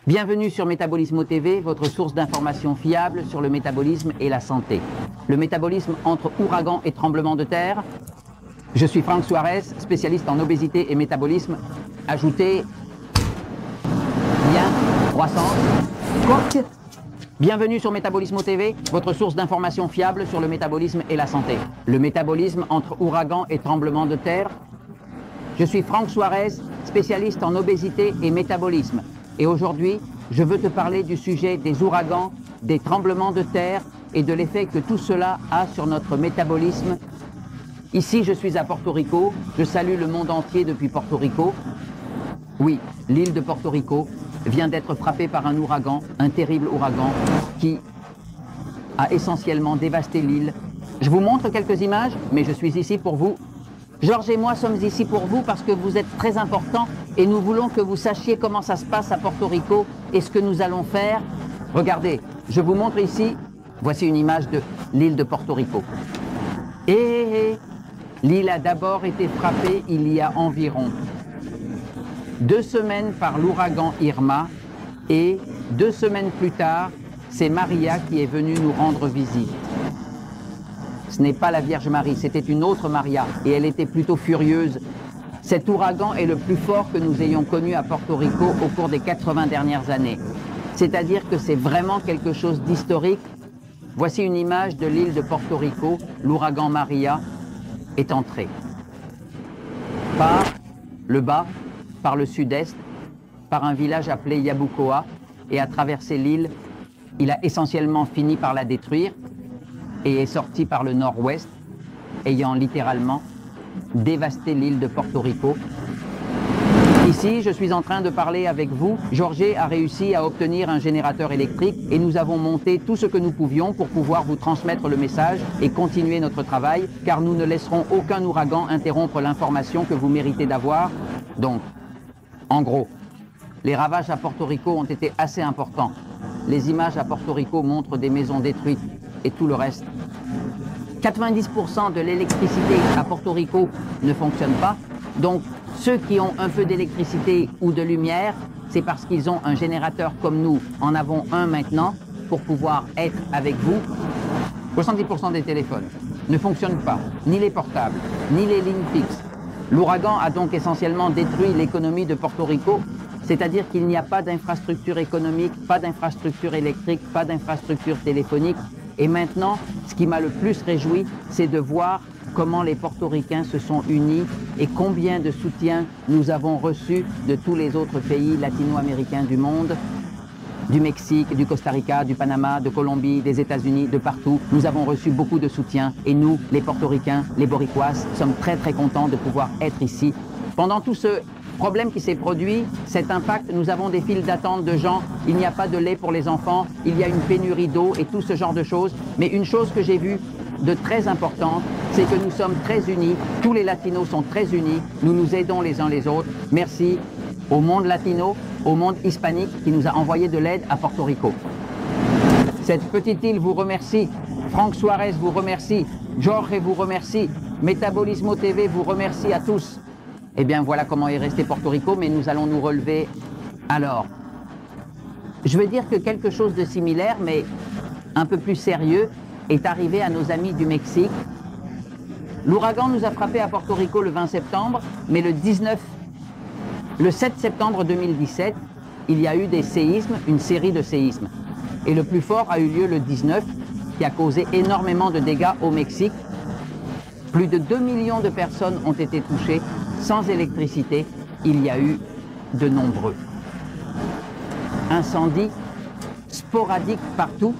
Bienvenue sur Métabolismo TV, votre source d'information fiable sur le métabolisme et la santé. Le métabolisme entre ouragans et tremblements de terre. Je suis Franck Suarez, spécialiste en obésité et métabolisme. Ajoutez lien, croissance, coque. Bienvenue sur Métabolismo TV, votre source d'information fiable sur le métabolisme et la santé. Le métabolisme entre ouragans et tremblements de terre. Je suis Franck Suarez, spécialiste en obésité et métabolisme. Et aujourd'hui, je veux te parler du sujet des ouragans, des tremblements de terre et de l'effet que tout cela a sur notre métabolisme. Ici, je suis à Porto Rico. Je salue le monde entier depuis Porto Rico. Oui, l'île de Porto Rico vient d'être frappée par un ouragan, un terrible ouragan, qui a essentiellement dévasté l'île. Je vous montre quelques images, mais je suis ici pour vous. Georges et moi sommes ici pour vous parce que vous êtes très importants et nous voulons que vous sachiez comment ça se passe à Porto Rico et ce que nous allons faire. Regardez, je vous montre ici, voici une image de l'île de Porto Rico. Et l'île a d'abord été frappée il y a environ 2 semaines par l'ouragan Irma et 2 semaines plus tard, c'est Maria qui est venue nous rendre visite. Ce n'est pas la Vierge Marie, c'était une autre Maria et elle était plutôt furieuse. Cet ouragan est le plus fort que nous ayons connu à Porto Rico au cours des 80 dernières années. C'est-à-dire que c'est vraiment quelque chose d'historique. Voici une image de l'île de Porto Rico. L'ouragan Maria est entré par le bas, par le sud-est, par un village appelé Yabucoa et a traversé l'île. Il a essentiellement fini par la détruire et est sorti par le nord-ouest, ayant littéralement dévasté l'île de Porto Rico. Ici, je suis en train de parler avec vous. Georges a réussi à obtenir un générateur électrique et nous avons monté tout ce que nous pouvions pour pouvoir vous transmettre le message et continuer notre travail, car nous ne laisserons aucun ouragan interrompre l'information que vous méritez d'avoir. Donc, en gros, les ravages à Porto Rico ont été assez importants. Les images à Porto Rico montrent des maisons détruites et tout le reste. 90% de l'électricité à Porto Rico ne fonctionne pas. Donc, ceux qui ont un peu d'électricité ou de lumière, c'est parce qu'ils ont un générateur comme nous en avons un maintenant pour pouvoir être avec vous. 70% des téléphones ne fonctionnent pas, ni les portables, ni les lignes fixes. L'ouragan a donc essentiellement détruit l'économie de Porto Rico, c'est-à-dire qu'il n'y a pas d'infrastructure économique, pas d'infrastructure électrique, pas d'infrastructure téléphonique. Et maintenant, ce qui m'a le plus réjoui, c'est de voir comment les Portoricains se sont unis et combien de soutien nous avons reçu de tous les autres pays latino-américains du monde, du Mexique, du Costa Rica, du Panama, de Colombie, des États-Unis, de partout. Nous avons reçu beaucoup de soutien et nous, les Portoricains, les Boricuas, sommes très très contents de pouvoir être ici. Pendant tout ce problème qui s'est produit, cet impact, nous avons des files d'attente de gens, il n'y a pas de lait pour les enfants, il y a une pénurie d'eau et tout ce genre de choses. Mais une chose que j'ai vue de très importante, c'est que nous sommes très unis, tous les latinos sont très unis, nous nous aidons les uns les autres. Merci au monde latino, au monde hispanique qui nous a envoyé de l'aide à Porto Rico. Cette petite île vous remercie, Franck Suarez vous remercie, Georges vous remercie, Métabolismo TV vous remercie à tous. Eh bien, voilà comment est resté Porto Rico, mais nous allons nous relever. Alors, je veux dire que quelque chose de similaire, mais un peu plus sérieux, est arrivé à nos amis du Mexique. L'ouragan nous a frappé à Porto Rico le 20 septembre, mais le 7 septembre 2017, il y a eu des séismes, une série de séismes. Et le plus fort a eu lieu le 19, qui a causé énormément de dégâts au Mexique. Plus de 2 millions de personnes ont été touchées. Sans électricité, il y a eu de nombreux incendies sporadiques partout.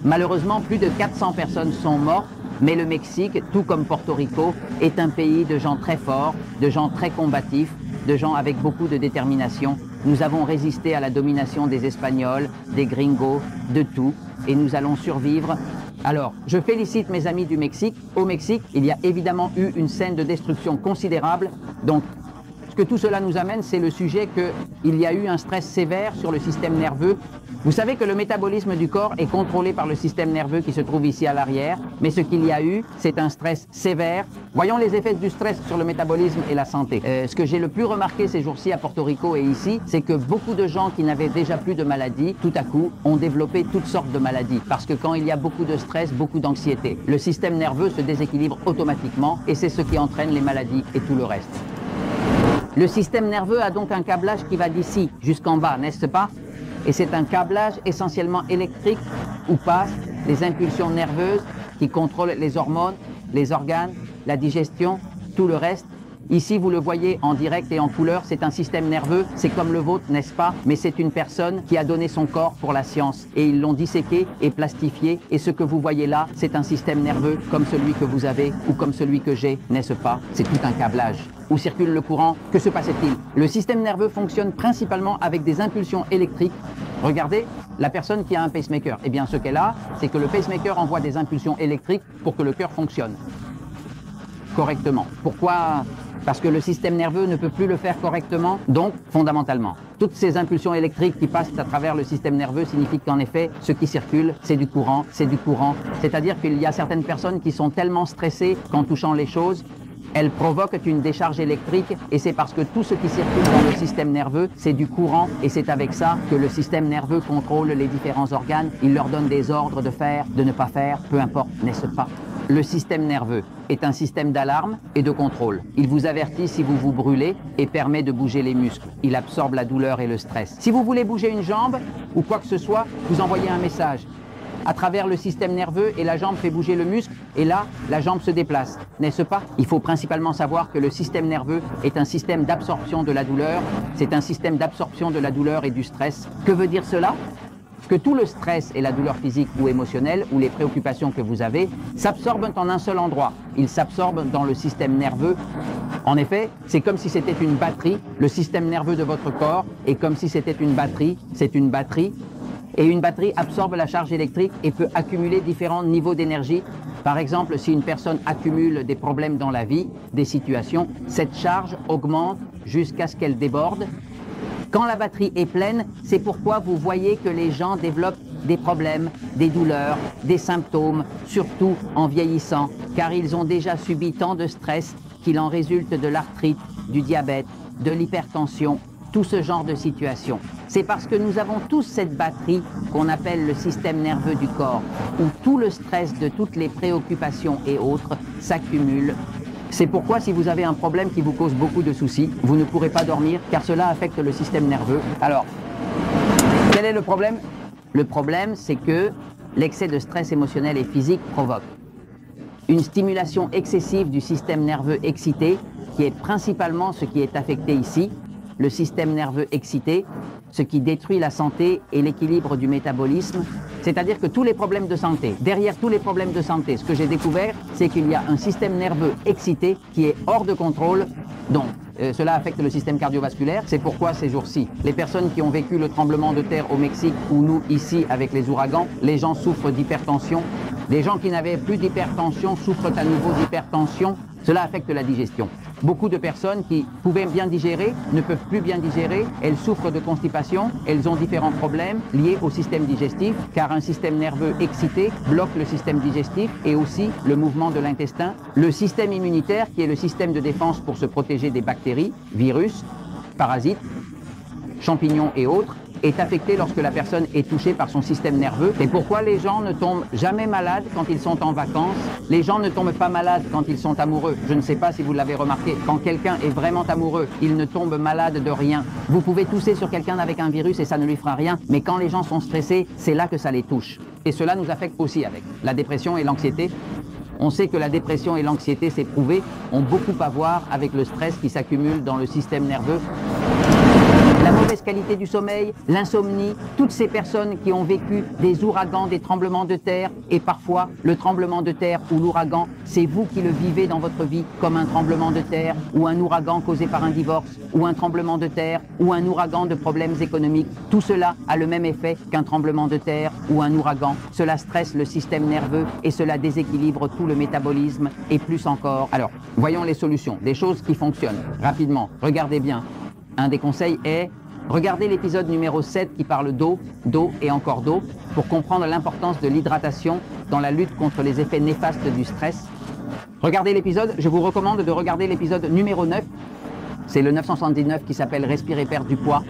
Malheureusement, plus de 400 personnes sont mortes, mais le Mexique, tout comme Porto Rico, est un pays de gens très forts, de gens très combatifs, de gens avec beaucoup de détermination. Nous avons résisté à la domination des Espagnols, des gringos, de tout, et nous allons survivre. Alors, je félicite mes amis du Mexique. Au Mexique, il y a évidemment eu une scène de destruction considérable. Donc, ce que tout cela nous amène, c'est le sujet qu'il y a eu un stress sévère sur le système nerveux. Vous savez que le métabolisme du corps est contrôlé par le système nerveux qui se trouve ici à l'arrière, mais ce qu'il y a eu, c'est un stress sévère. Voyons les effets du stress sur le métabolisme et la santé. Ce que j'ai le plus remarqué ces jours-ci à Porto Rico et ici, c'est que beaucoup de gens qui n'avaient déjà plus de maladies, tout à coup, ont développé toutes sortes de maladies. Parce que quand il y a beaucoup de stress, beaucoup d'anxiété, le système nerveux se déséquilibre automatiquement et c'est ce qui entraîne les maladies et tout le reste. Le système nerveux a donc un câblage qui va d'ici jusqu'en bas, n'est-ce pas? Et c'est un câblage essentiellement électrique où passent les impulsions nerveuses qui contrôlent les hormones, les organes, la digestion, tout le reste. Ici, vous le voyez en direct et en couleur, c'est un système nerveux, c'est comme le vôtre, n'est-ce pas? Mais c'est une personne qui a donné son corps pour la science et ils l'ont disséqué et plastifié. Et ce que vous voyez là, c'est un système nerveux comme celui que vous avez ou comme celui que j'ai, n'est-ce pas? C'est tout un câblage. Où circule le courant? Que se passe-t-il? Le système nerveux fonctionne principalement avec des impulsions électriques. Regardez, la personne qui a un pacemaker, eh bien ce qu'elle a, c'est que le pacemaker envoie des impulsions électriques pour que le cœur fonctionne correctement. Pourquoi? Parce que le système nerveux ne peut plus le faire correctement, donc fondamentalement. Toutes ces impulsions électriques qui passent à travers le système nerveux signifient qu'en effet, ce qui circule, c'est du courant, c'est du courant. C'est-à-dire qu'il y a certaines personnes qui sont tellement stressées qu'en touchant les choses, elles provoquent une décharge électrique et c'est parce que tout ce qui circule dans le système nerveux, c'est du courant et c'est avec ça que le système nerveux contrôle les différents organes. Il leur donne des ordres de faire, de ne pas faire, peu importe, n'est-ce pas? Le système nerveux est un système d'alarme et de contrôle. Il vous avertit si vous vous brûlez et permet de bouger les muscles. Il absorbe la douleur et le stress. Si vous voulez bouger une jambe ou quoi que ce soit, vous envoyez un message à travers le système nerveux et la jambe fait bouger le muscle et là, la jambe se déplace, n'est-ce pas? Il faut principalement savoir que le système nerveux est un système d'absorption de la douleur. C'est un système d'absorption de la douleur et du stress. Que veut dire cela? Que tout le stress et la douleur physique ou émotionnelle ou les préoccupations que vous avez s'absorbent en un seul endroit. Ils s'absorbent dans le système nerveux. En effet, c'est comme si c'était une batterie. Le système nerveux de votre corps est comme si c'était une batterie. C'est une batterie. Et une batterie absorbe la charge électrique et peut accumuler différents niveaux d'énergie. Par exemple, si une personne accumule des problèmes dans la vie, des situations, cette charge augmente jusqu'à ce qu'elle déborde. Quand la batterie est pleine, c'est pourquoi vous voyez que les gens développent des problèmes, des douleurs, des symptômes, surtout en vieillissant, car ils ont déjà subi tant de stress qu'il en résulte de l'arthrite, du diabète, de l'hypertension, tout ce genre de situation. C'est parce que nous avons tous cette batterie qu'on appelle le système nerveux du corps, où tout le stress de toutes les préoccupations et autres s'accumule. C'est pourquoi si vous avez un problème qui vous cause beaucoup de soucis, vous ne pourrez pas dormir car cela affecte le système nerveux. Alors, quel est le problème? Le problème, c'est que l'excès de stress émotionnel et physique provoque une stimulation excessive du système nerveux excité, qui est principalement ce qui est affecté ici, le système nerveux excité, ce qui détruit la santé et l'équilibre du métabolisme. C'est-à-dire que tous les problèmes de santé, derrière tous les problèmes de santé, ce que j'ai découvert, c'est qu'il y a un système nerveux excité qui est hors de contrôle. Donc, cela affecte le système cardiovasculaire. C'est pourquoi ces jours-ci, les personnes qui ont vécu le tremblement de terre au Mexique ou nous ici avec les ouragans, les gens souffrent d'hypertension. Les gens qui n'avaient plus d'hypertension souffrent à nouveau d'hypertension. Cela affecte la digestion. Beaucoup de personnes qui pouvaient bien digérer ne peuvent plus bien digérer. Elles souffrent de constipation. Elles ont différents problèmes liés au système digestif, car un système nerveux excité bloque le système digestif et aussi le mouvement de l'intestin. Le système immunitaire, qui est le système de défense pour se protéger des bactéries, virus, parasites, champignons et autres, est affecté lorsque la personne est touchée par son système nerveux. Et pourquoi les gens ne tombent jamais malades quand ils sont en vacances? Les gens ne tombent pas malades quand ils sont amoureux. Je ne sais pas si vous l'avez remarqué. Quand quelqu'un est vraiment amoureux, il ne tombe malade de rien. Vous pouvez tousser sur quelqu'un avec un virus et ça ne lui fera rien. Mais quand les gens sont stressés, c'est là que ça les touche. Et cela nous affecte aussi avec la dépression et l'anxiété. On sait que la dépression et l'anxiété, c'est prouvé, ont beaucoup à voir avec le stress qui s'accumule dans le système nerveux. la mauvaise qualité du sommeil, l'insomnie, toutes ces personnes qui ont vécu des ouragans, des tremblements de terre, et parfois le tremblement de terre ou l'ouragan, c'est vous qui le vivez dans votre vie comme un tremblement de terre ou un ouragan causé par un divorce ou un tremblement de terre ou un ouragan de problèmes économiques. Tout cela a le même effet qu'un tremblement de terre ou un ouragan. Cela stresse le système nerveux et cela déséquilibre tout le métabolisme et plus encore. Alors, voyons les solutions, des choses qui fonctionnent. Rapidement, regardez bien. Un des conseils est, regardez l'épisode numéro 7 qui parle d'eau et encore d'eau pour comprendre l'importance de l'hydratation dans la lutte contre les effets néfastes du stress. Regardez l'épisode, je vous recommande de regarder l'épisode numéro 9, c'est le 979 qui s'appelle « Respirer, perdre du poids ».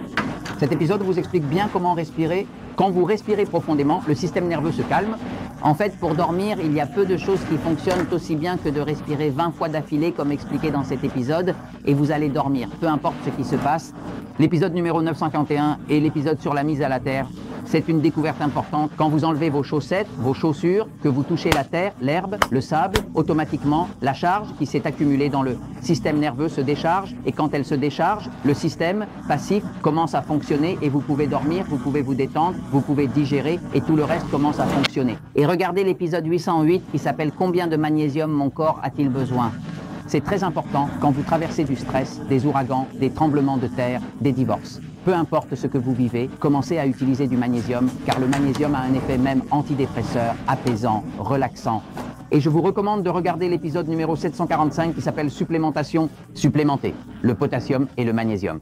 Cet épisode vous explique bien comment respirer. Quand vous respirez profondément, le système nerveux se calme. En fait, pour dormir, il y a peu de choses qui fonctionnent aussi bien que de respirer 20 fois d'affilée, comme expliqué dans cet épisode, et vous allez dormir, peu importe ce qui se passe. L'épisode numéro 951 et l'épisode sur la mise à la terre, c'est une découverte importante. Quand vous enlevez vos chaussettes, vos chaussures, que vous touchez la terre, l'herbe, le sable, automatiquement, la charge qui s'est accumulée dans le système nerveux se décharge, et quand elle se décharge, le système passif commence à fonctionner et vous pouvez dormir, vous pouvez vous détendre, vous pouvez digérer et tout le reste commence à fonctionner. Et regardez l'épisode 808 qui s'appelle « Combien de magnésium mon corps a-t-il besoin ?» C'est très important quand vous traversez du stress, des ouragans, des tremblements de terre, des divorces. Peu importe ce que vous vivez, commencez à utiliser du magnésium car le magnésium a un effet même antidépresseur, apaisant, relaxant. Et je vous recommande de regarder l'épisode numéro 745 qui s'appelle « Supplémentation, supplémenter, le potassium et le magnésium ».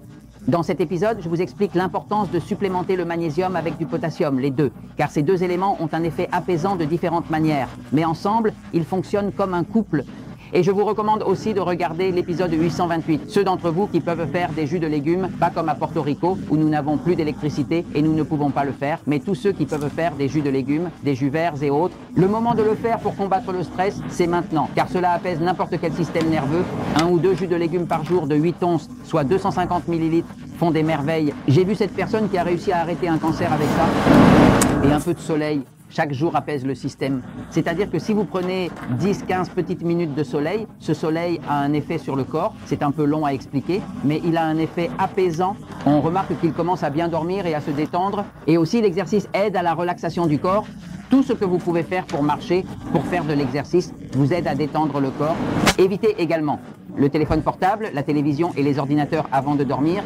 Dans cet épisode, je vous explique l'importance de supplémenter le magnésium avec du potassium, les deux, car ces deux éléments ont un effet apaisant de différentes manières. Mais ensemble, ils fonctionnent comme un couple. Et je vous recommande aussi de regarder l'épisode 828. Ceux d'entre vous qui peuvent faire des jus de légumes, pas comme à Porto Rico, où nous n'avons plus d'électricité et nous ne pouvons pas le faire, mais tous ceux qui peuvent faire des jus de légumes, des jus verts et autres, le moment de le faire pour combattre le stress, c'est maintenant, car cela apaise n'importe quel système nerveux. 1 ou 2 jus de légumes par jour de 8 onces, soit 250 millilitres, font des merveilles. J'ai vu cette personne qui a réussi à arrêter un cancer avec ça. Et un peu de soleil. Chaque jour apaise le système. C'est-à-dire que si vous prenez 10-15 petites minutes de soleil, ce soleil a un effet sur le corps. C'est un peu long à expliquer, mais il a un effet apaisant. On remarque qu'il commence à bien dormir et à se détendre. Et aussi, l'exercice aide à la relaxation du corps. Tout ce que vous pouvez faire pour marcher, pour faire de l'exercice, vous aide à détendre le corps. Évitez également le téléphone portable, la télévision et les ordinateurs avant de dormir.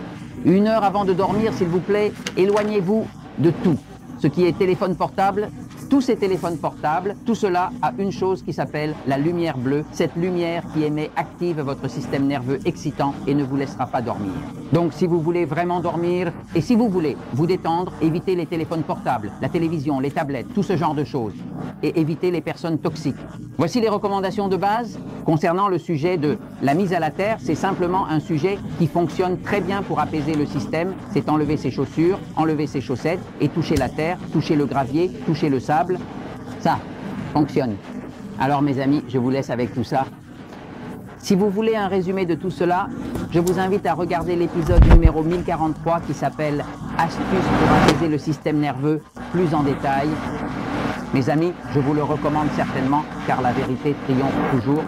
1 heure avant de dormir, s'il vous plaît, éloignez-vous de tout. Ce qui est téléphone portable, tous ces téléphones portables, tout cela a une chose qui s'appelle la lumière bleue. Cette lumière qui émet active votre système nerveux excitant et ne vous laissera pas dormir. Donc si vous voulez vraiment dormir et si vous voulez vous détendre, évitez les téléphones portables, la télévision, les tablettes, tout ce genre de choses. Et évitez les personnes toxiques. Voici les recommandations de base. Concernant le sujet de la mise à la terre, c'est simplement un sujet qui fonctionne très bien pour apaiser le système. C'est enlever ses chaussures, enlever ses chaussettes et toucher la terre, toucher le gravier, toucher le sable. Ça fonctionne. Alors mes amis, je vous laisse avec tout ça. Si vous voulez un résumé de tout cela, je vous invite à regarder l'épisode numéro 1043 qui s'appelle « Astuces pour apaiser le système nerveux » plus en détail. Mes amis, je vous le recommande certainement car la vérité triomphe toujours.